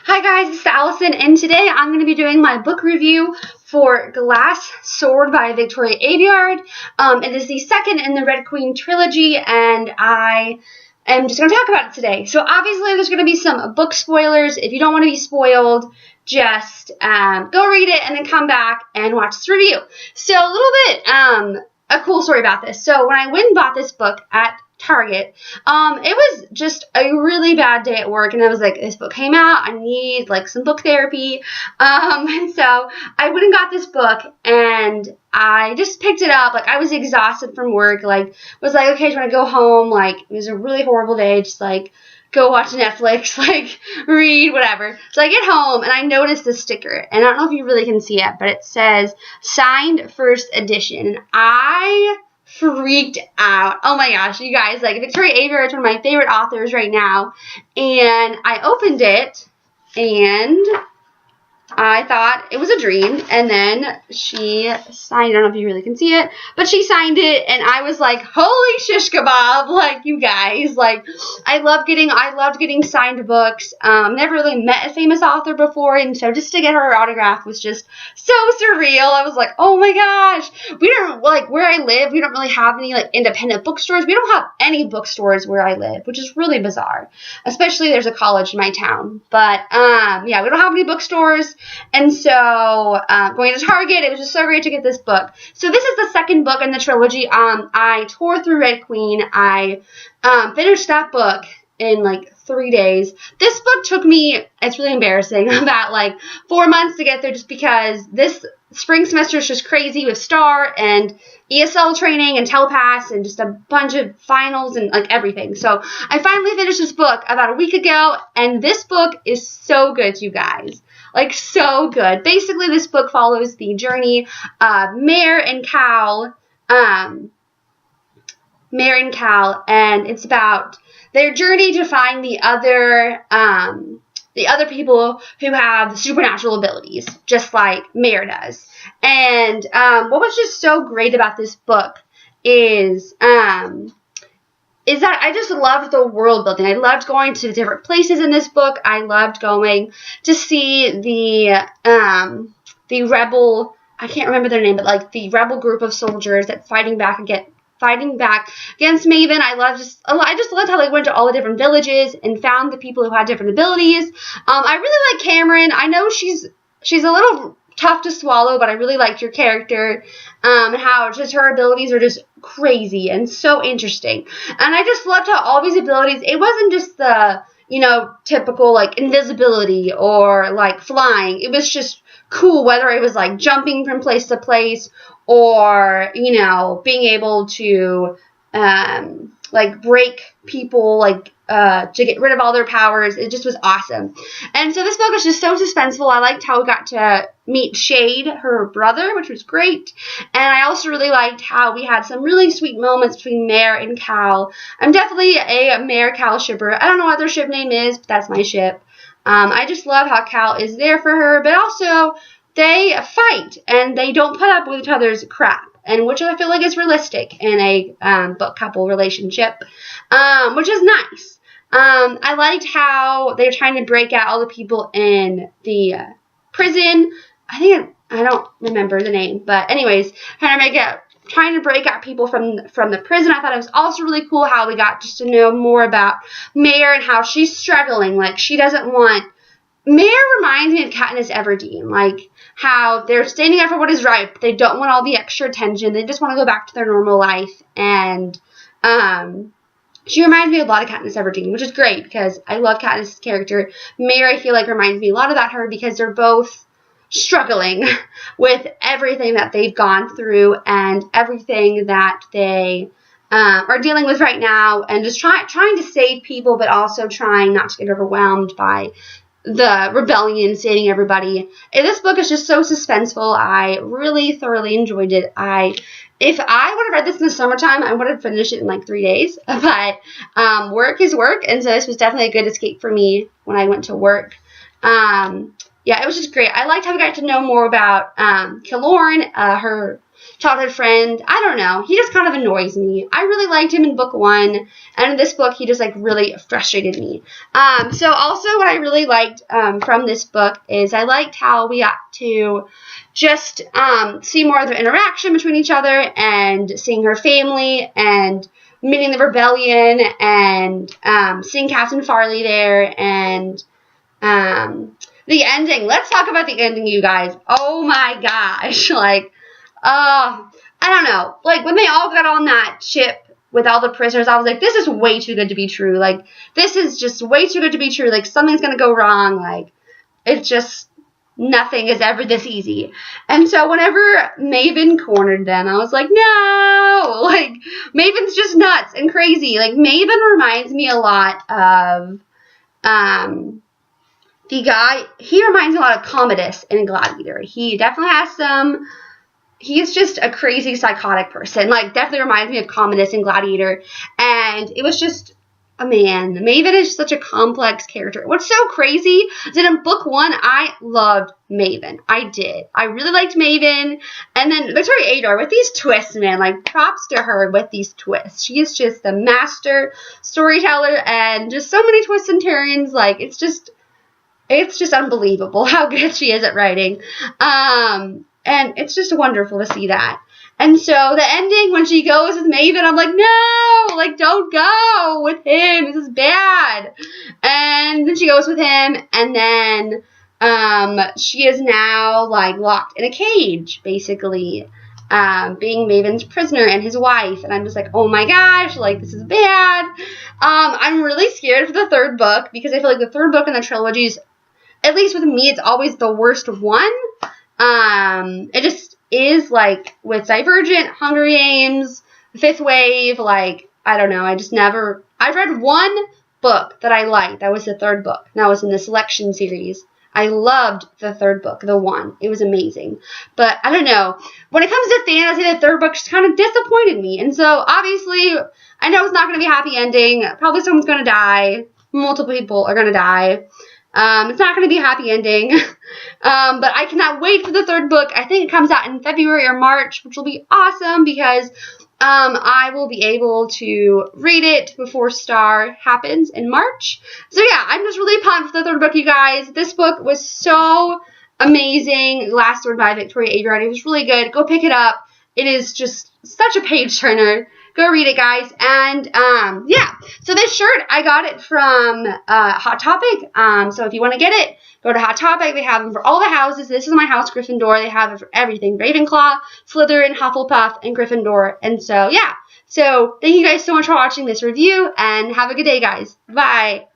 Hi guys, this is Allison, and today I'm going to be doing my book review for Glass Sword by Victoria Aveyard. It is the second in the Red Queen trilogy, and I am just going to talk about it today. So obviously there's going to be some book spoilers. If you don't want to be spoiled, just go read it and then come back and watch this review. So a little bit, a cool story about this. So when I went and bought this book at Target, it was just a really bad day at work, and I was like, this book came out, I need like some book therapy, and so I went and got this book, and I just picked it up, like I was exhausted from work, like was like, okay, I just want to go home, like it was a really horrible day, just like go watch Netflix, like read, whatever. So I get home and I noticed this sticker, and I don't know if you really can see it, but it says signed first edition, and I freaked out. Oh my gosh, you guys, like Victoria Aveyard is one of my favorite authors right now, and I opened it and I thought it was a dream, and then she signed, I don't know if you really can see it, but she signed it, and I was like, holy shish kebab, like, you guys, like, I loved getting signed books. Never really met a famous author before, and so just to get her autograph was just so surreal. I was like, oh my gosh, we don't, like, where I live, we don't really have any, like, independent bookstores. We don't have any bookstores where I live, which is really bizarre, especially there's a college in my town, but, yeah, we don't have any bookstores. And so, going to Target, it was just so great to get this book. So this is the second book in the trilogy. I tore through Red Queen. I finished that book in like 3 days. This book took me, it's really embarrassing, about like 4 months to get there, just because this spring semester is just crazy with STAR and ESL training and Telepass and just a bunch of finals and like everything. So I finally finished this book about a week ago, and this book is so good, you guys. Like, so good. Basically, this book follows the journey of Mare and Cal, and it's about their journey to find the other people who have supernatural abilities, just like Mare does. And what was just so great about this book is that I just loved the world building. I loved going to different places in this book. I loved going to see the rebel, I can't remember their name, but like the rebel group of soldiers that fighting back against Maven. I just loved how they went to all the different villages and found the people who had different abilities. I really like Cameron. I know she's a little tough to swallow, but I really liked your character, and how just her abilities are just crazy and so interesting. And I just loved how all these abilities, it wasn't just the, typical like invisibility or like flying. It was just cool, whether it was like jumping from place to place or, being able to like break people, like to get rid of all their powers. It just was awesome. And so this book was just so suspenseful. I liked how we got to meet Shade, her brother, which was great. And I also really liked how we had some really sweet moments between Mare and Cal. I'm definitely a Mare-Cal shipper. I don't know what their ship name is, but that's my ship. I just love how Cal is there for her, but also they fight and they don't put up with each other's crap, and which I feel like is realistic in a book couple relationship, which is nice. I liked how they're trying to break out all the people in the prison. I don't remember the name, but anyways, trying to break out people from the prison. I thought it was also really cool how we got just to know more about Mare and how she's struggling. Like, she doesn't want... Mare reminds me of Katniss Everdeen, like how they're standing up for what is right, but they don't want all the extra attention. They just want to go back to their normal life, and she reminds me a lot of Katniss Everdeen, which is great because I love Katniss' character. Mare, I feel like, reminds me a lot about her because they're both struggling with everything that they've gone through and everything that they are dealing with right now, and just trying to save people, but also trying not to get overwhelmed by the rebellion, saving everybody. And this book is just so suspenseful. I really thoroughly enjoyed it. If I would have read this in the summertime, I would have finished it in like 3 days. But work is work, and so this was definitely a good escape for me when I went to work. Yeah, it was just great. I liked how we got to know more about Kilorn, her childhood friend. I don't know. He just kind of annoys me. I really liked him in book 1, and in this book, he just like really frustrated me. So also what I really liked from this book is I liked how we got to just see more of the interaction between each other and seeing her family and meeting the rebellion and seeing Captain Farley there and the ending. Let's talk about the ending, you guys. Oh my gosh. Like, I don't know. Like, when they all got on that ship with all the prisoners, I was like, this is way too good to be true. Like, this is just way too good to be true. Like, something's going to go wrong. Like, it's just, nothing is ever this easy. And so whenever Maven cornered them, I was like, no! Like, Maven's just nuts and crazy. Like, Maven reminds me a lot of, the guy, he reminds me a lot of Commodus in Gladiator. He definitely has some, he's just a crazy psychotic person. Like, definitely reminds me of Commodus in Gladiator. And it was just, oh man, Maven is such a complex character. What's so crazy is that in book 1, I loved Maven. I did. I really liked Maven. And then Victoria Ador with these twists, man. Like, props to her with these twists. She is just a master storyteller and just so many twists and turns. Like, it's just unbelievable how good she is at writing. And it's just wonderful to see that. And so the ending, when she goes with Maven, I'm like, no, like, don't go with him. This is bad. And then she goes with him, and then she is now, like, locked in a cage, basically, being Maven's prisoner and his wife. And I'm just like, oh my gosh, like, this is bad. I'm really scared for the 3rd book, because I feel like the 3rd book in the trilogy is, at least with me, it's always the worst one. It just is, like, with Divergent, Hunger Games, Fifth Wave, like, I don't know, I've read one book that I liked. That was the 3rd book. That was in the Selection series. I loved the 3rd book, the 1. It was amazing. But, I don't know, when it comes to fantasy, the 3rd book just kind of disappointed me. And so, obviously, I know it's not going to be a happy ending. Probably someone's going to die. Multiple people are going to die. It's not going to be a happy ending, but I cannot wait for the 3rd book. I think it comes out in February or March, which will be awesome because I will be able to read it before Star happens in March. So yeah, I'm just really pumped for the 3rd book, you guys. This book was so amazing. Last Word by Victoria Adrian. It was really good. Go pick it up. It is just such a page turner. Go read it, guys. And, yeah. So this shirt, I got it from Hot Topic. So if you want to get it, go to Hot Topic. They have them for all the houses. This is my house, Gryffindor. They have it for everything. Ravenclaw, Slytherin, Hufflepuff, and Gryffindor. And so, yeah. So thank you guys so much for watching this review. And have a good day, guys. Bye.